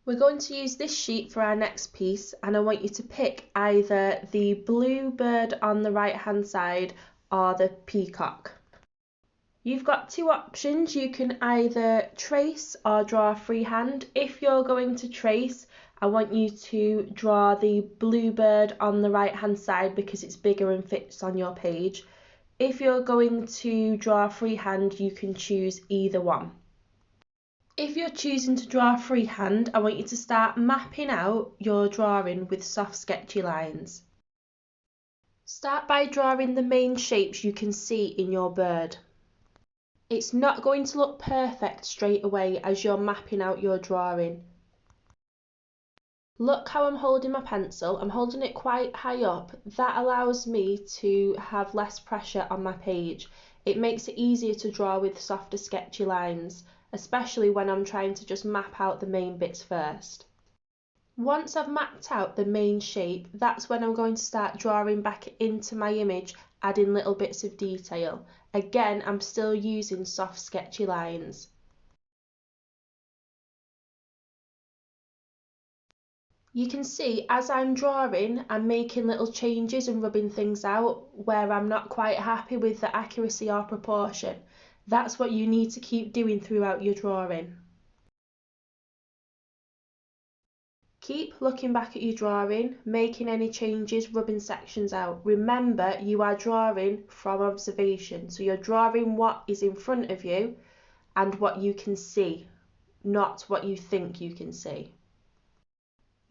We're going to use this sheet for our next piece, and I want you to pick either the blue bird on the right hand side or the peacock. You've got two options. You can either trace or draw freehand. If you're going to trace, I want you to draw the blue bird on the right hand side because it's bigger and fits on your page. If you're going to draw freehand, you can choose either one. If you're choosing to draw freehand, I want you to start mapping out your drawing with soft sketchy lines. Start by drawing the main shapes you can see in your bird. It's not going to look perfect straight away as you're mapping out your drawing. Look how I'm holding my pencil. I'm holding it quite high up. That allows me to have less pressure on my page. It makes it easier to draw with softer sketchy lines, especially when I'm trying to just map out the main bits first. Once I've mapped out the main shape, that's when I'm going to start drawing back into my image, adding little bits of detail. Again, I'm still using soft sketchy lines. You can see as I'm drawing, I'm making little changes and rubbing things out where I'm not quite happy with the accuracy or proportion. That's what you need to keep doing throughout your drawing. Keep looking back at your drawing, making any changes, rubbing sections out. Remember, you are drawing from observation, so you're drawing what is in front of you and what you can see, not what you think you can see.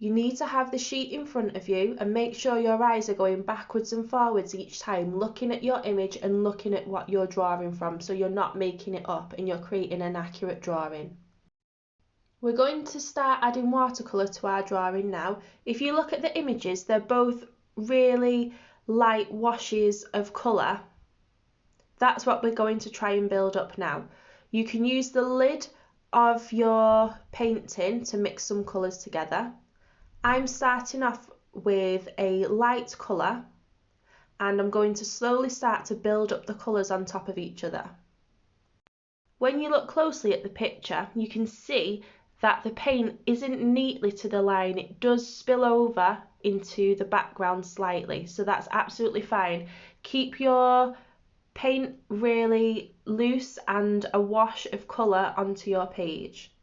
You need to have the sheet in front of you and make sure your eyes are going backwards and forwards each time, looking at your image and looking at what you're drawing from, so you're not making it up and you're creating an accurate drawing. We're going to start adding watercolour to our drawing now. If you look at the images, they're both really light washes of colour. That's what we're going to try and build up now. You can use the lid of your painting to mix some colours together. I'm starting off with a light colour and I'm going to slowly start to build up the colours on top of each other. When you look closely at the picture, you can see that the paint isn't neatly to the line. It does spill over into the background slightly, so that's absolutely fine. Keep your paint really loose and a wash of colour onto your page.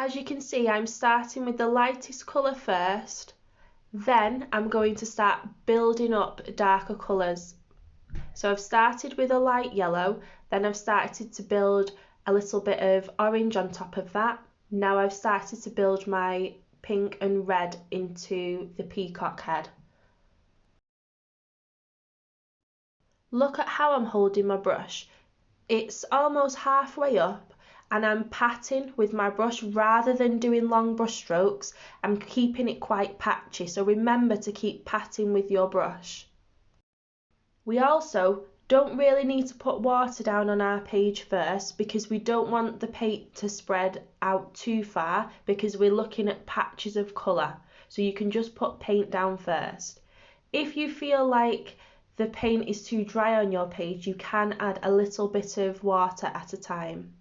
As you can see, I'm starting with the lightest colour first, then I'm going to start building up darker colours. So I've started with a light yellow, then I've started to build a little bit of orange on top of that. Now I've started to build my pink and red into the peacock head. Look at how I'm holding my brush. It's almost halfway up and I'm patting with my brush rather than doing long brush strokes. I'm keeping it quite patchy, so remember to keep patting with your brush. We also don't really need to put water down on our page first because we don't want the paint to spread out too far because we're looking at patches of colour. So you can just put paint down first. If you feel like the paint is too dry on your page, you can add a little bit of water at a time.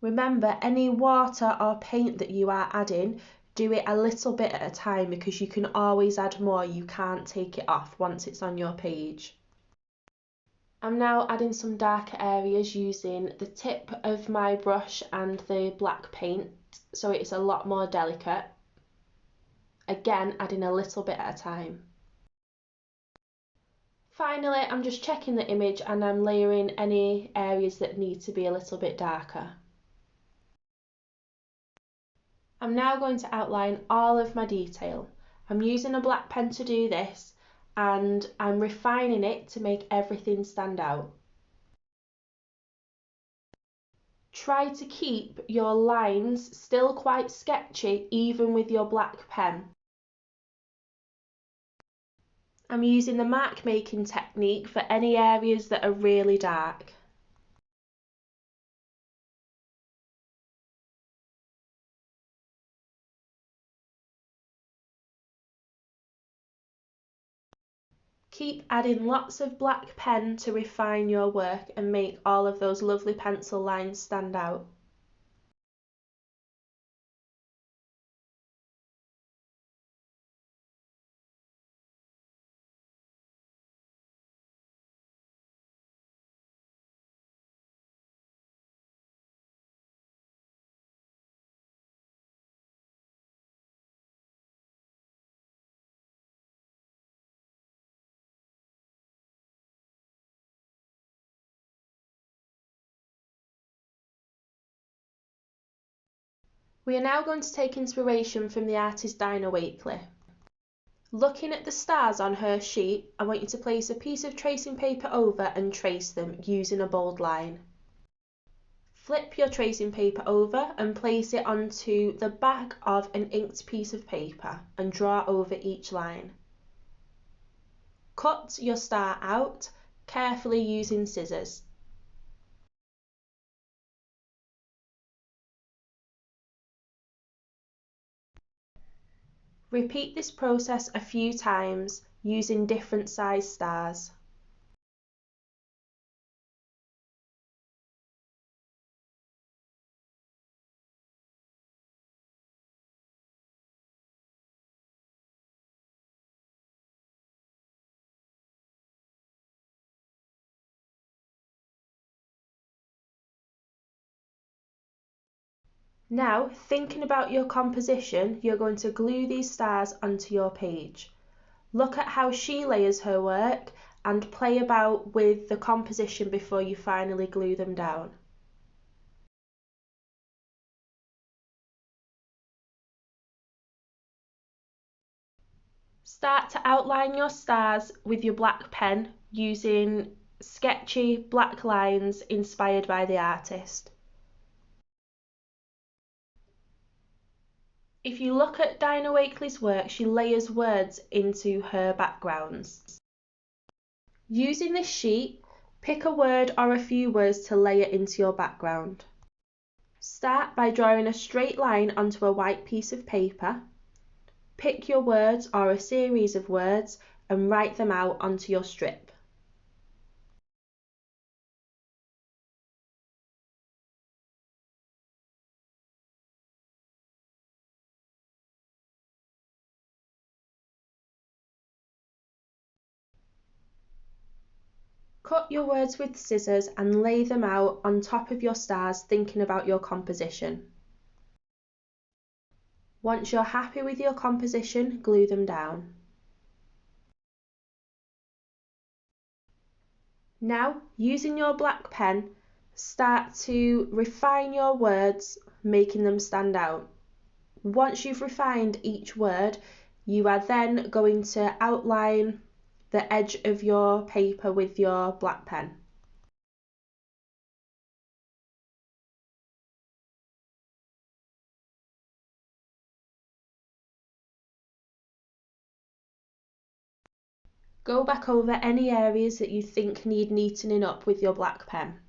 Remember, any water or paint that you are adding, do it a little bit at a time because you can always add more. You can't take it off once it's on your page. I'm now adding some darker areas using the tip of my brush and the black paint, so it's a lot more delicate. Again, adding a little bit at a time. Finally, I'm just checking the image and I'm layering any areas that need to be a little bit darker. I'm now going to outline all of my detail. I'm using a black pen to do this and I'm refining it to make everything stand out. Try to keep your lines still quite sketchy even with your black pen. I'm using the mark making technique for any areas that are really dark. Keep adding lots of black pen to refine your work and make all of those lovely pencil lines stand out. We are now going to take inspiration from the artist Dina Wakley. Looking at the stars on her sheet, I want you to place a piece of tracing paper over and trace them using a bold line. Flip your tracing paper over and place it onto the back of an inked piece of paper and draw over each line. Cut your star out, carefully using scissors. Repeat this process a few times using different size stars. Now, thinking about your composition, you're going to glue these stars onto your page. Look at how she layers her work and play about with the composition before you finally glue them down. Start to outline your stars with your black pen using sketchy black lines inspired by the artist. If you look at Dina Wakley's work, she layers words into her backgrounds. Using this sheet, pick a word or a few words to layer into your background. Start by drawing a straight line onto a white piece of paper. Pick your words or a series of words and write them out onto your strip. Cut your words with scissors and lay them out on top of your stars, thinking about your composition. Once you're happy with your composition, glue them down. Now, using your black pen, start to refine your words, making them stand out. Once you've refined each word, you are then going to outline the edge of your paper with your black pen. Go back over any areas that you think need neatening up with your black pen.